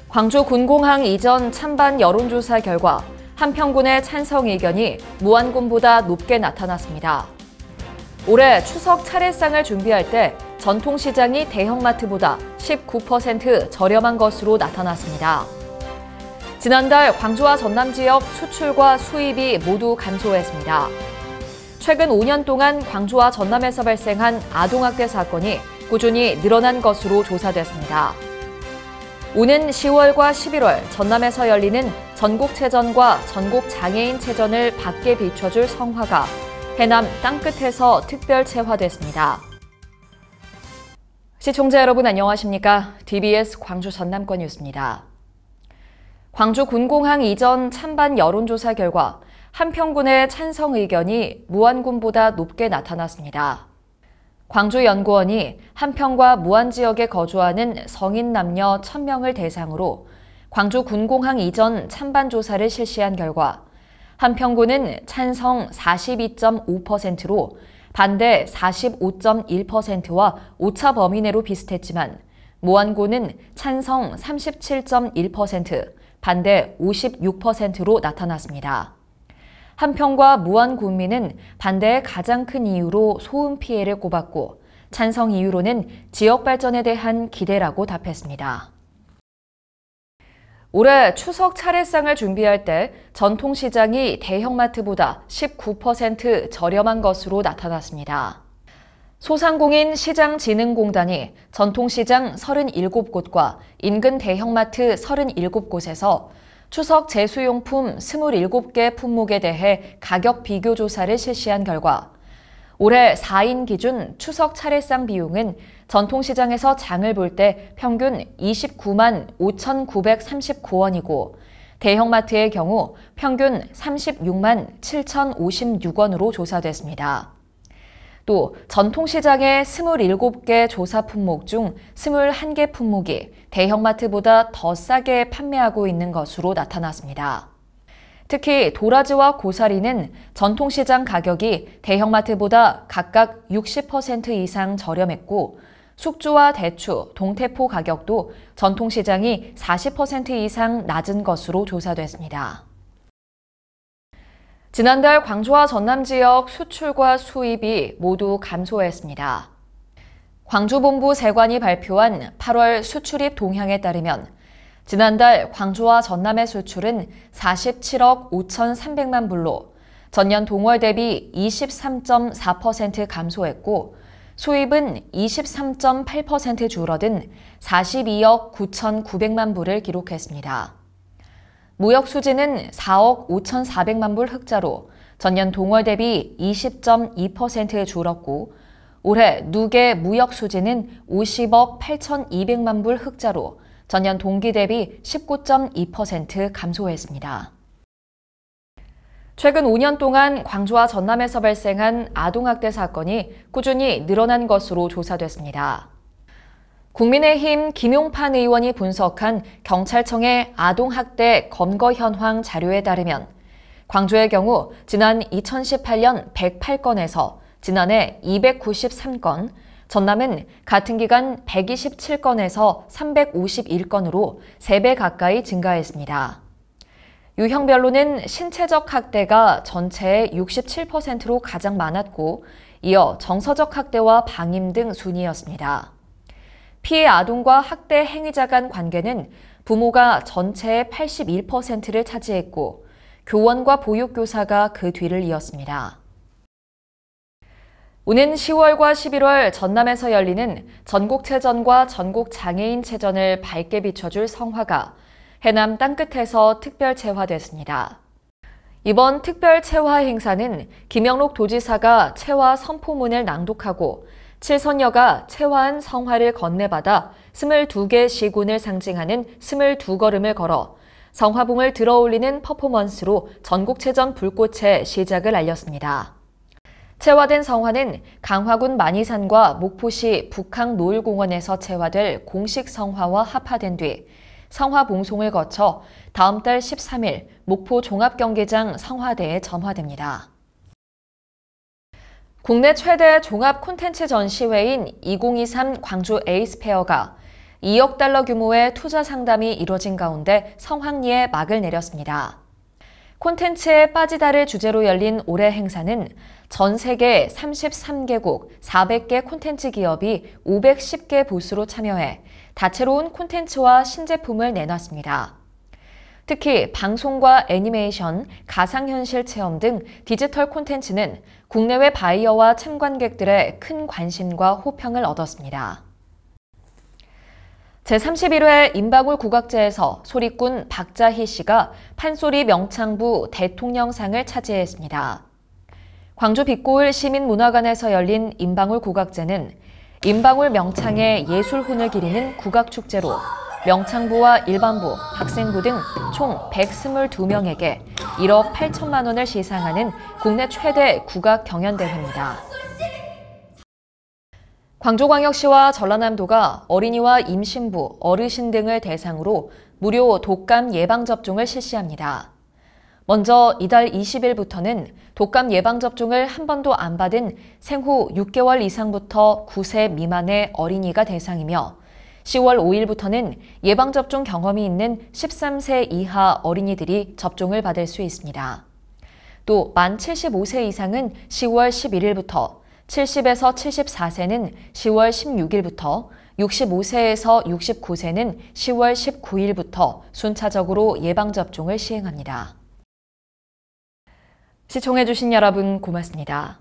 광주 군공항 이전 찬반 여론조사 결과 한평군의 찬성 의견이 무안군보다 높게 나타났습니다. 올해 추석 차례상을 준비할 때 전통시장이 대형마트보다 19% 저렴한 것으로 나타났습니다. 지난달 광주와 전남 지역 수출과 수입이 모두 감소했습니다. 최근 5년 동안 광주와 전남에서 발생한 아동학대 사건이 꾸준히 늘어난 것으로 조사됐습니다. 오는 10월과 11월 전남에서 열리는 전국체전과 전국장애인체전을 밝게 비춰줄 성화가 해남 땅끝에서 특별 체화됐습니다. 시청자 여러분 안녕하십니까? DBS 광주 전남권 뉴스입니다. 광주 군공항 이전 찬반 여론조사 결과 한평군의 찬성 의견이 무안군보다 높게 나타났습니다. 광주연구원이 한평과 무안 지역에 거주하는 성인 남녀 1,000명을 대상으로 광주 군공항 이전 찬반 조사를 실시한 결과 한평군은 찬성 42.5%로 반대 45.1%와 오차 범위 내로 비슷했지만 무안군은 찬성 37.1%, 반대 56%로 나타났습니다. 한평과 무안 군민은 반대의 가장 큰 이유로 소음 피해를 꼽았고 찬성 이유로는 지역 발전에 대한 기대라고 답했습니다. 올해 추석 차례상을 준비할 때 전통시장이 대형마트보다 19% 저렴한 것으로 나타났습니다. 소상공인 시장진흥공단이 전통시장 37곳과 인근 대형마트 37곳에서 추석 제수용품 27개 품목에 대해 가격 비교 조사를 실시한 결과 올해 4인 기준 추석 차례상 비용은 전통시장에서 장을 볼 때 평균 29만 5,939원이고 대형마트의 경우 평균 36만 7,056원으로 조사됐습니다. 또 전통시장의 27개 조사 품목 중 21개 품목이 대형마트보다 더 싸게 판매하고 있는 것으로 나타났습니다. 특히 도라지와 고사리는 전통시장 가격이 대형마트보다 각각 60% 이상 저렴했고 숙주와 대추, 동태포 가격도 전통시장이 40% 이상 낮은 것으로 조사됐습니다. 지난달 광주와 전남 지역 수출과 수입이 모두 감소했습니다. 광주본부 세관이 발표한 8월 수출입 동향에 따르면 지난달 광주와 전남의 수출은 47억 5,300만 불로 전년 동월 대비 23.4% 감소했고 수입은 23.8% 줄어든 42억 9,900만 불을 기록했습니다. 무역 수지는 4억 5,400만 불 흑자로 전년 동월 대비 20.2% 줄었고 올해 누계 무역 수지는 50억 8,200만 불 흑자로 전년 동기 대비 19.2% 감소했습니다. 최근 5년 동안 광주와 전남에서 발생한 아동학대 사건이 꾸준히 늘어난 것으로 조사됐습니다. 국민의힘 김용판 의원이 분석한 경찰청의 아동학대 검거 현황 자료에 따르면 광주의 경우 지난 2018년 108건에서 지난해 293건, 전남은 같은 기간 127건에서 351건으로 3배 가까이 증가했습니다. 유형별로는 신체적 학대가 전체의 67%로 가장 많았고 이어 정서적 학대와 방임 등 순이었습니다. 피해 아동과 학대 행위자 간 관계는 부모가 전체의 81%를 차지했고 교원과 보육교사가 그 뒤를 이었습니다. 오는 10월과 11월 전남에서 열리는 전국체전과 전국장애인체전을 밝게 비춰줄 성화가 해남 땅끝에서 특별 체화됐습니다. 이번 특별 체화 행사는 김영록 도지사가 체화 선포문을 낭독하고 칠선녀가 체화한 성화를 건네받아 22개 시군을 상징하는 22걸음을 걸어 성화봉을 들어올리는 퍼포먼스로 전국체전 불꽃의 시작을 알렸습니다. 체화된 성화는 강화군 만이산과 목포시 북항노을공원에서 체화될 공식 성화와 합화된 뒤 성화 봉송을 거쳐 다음 달 13일 목포 종합경기장 성화대에 점화됩니다. 국내 최대 종합 콘텐츠 전시회인 2023 광주 에이스페어가 2억 달러 규모의 투자 상담이 이뤄진 가운데 성황리에 막을 내렸습니다. 콘텐츠에 빠지다를 주제로 열린 올해 행사는 전 세계 33개국 400개 콘텐츠 기업이 510개 부스로 참여해 다채로운 콘텐츠와 신제품을 내놨습니다. 특히 방송과 애니메이션, 가상현실 체험 등 디지털 콘텐츠는 국내외 바이어와 참관객들의 큰 관심과 호평을 얻었습니다. 제31회 임방울 국악제에서 소리꾼 박자희 씨가 판소리 명창부 대통령상을 차지했습니다. 광주 빛고을 시민문화관에서 열린 임방울 국악제는 임방울 명창의 예술혼을 기리는 국악축제로 명창부와 일반부, 학생부 등 총 122명에게 1억 8천만 원을 시상하는 국내 최대 국악 경연대회입니다. 광주광역시와 전라남도가 어린이와 임신부, 어르신 등을 대상으로 무료 독감 예방접종을 실시합니다. 먼저 이달 20일부터는 독감 예방접종을 한 번도 안 받은 생후 6개월 이상부터 9세 미만의 어린이가 대상이며 10월 5일부터는 예방접종 경험이 있는 13세 이하 어린이들이 접종을 받을 수 있습니다. 또 만 75세 이상은 10월 11일부터 70에서 74세는 10월 16일부터, 65세에서 69세는 10월 19일부터 순차적으로 예방접종을 시행합니다. 시청해주신 여러분 고맙습니다.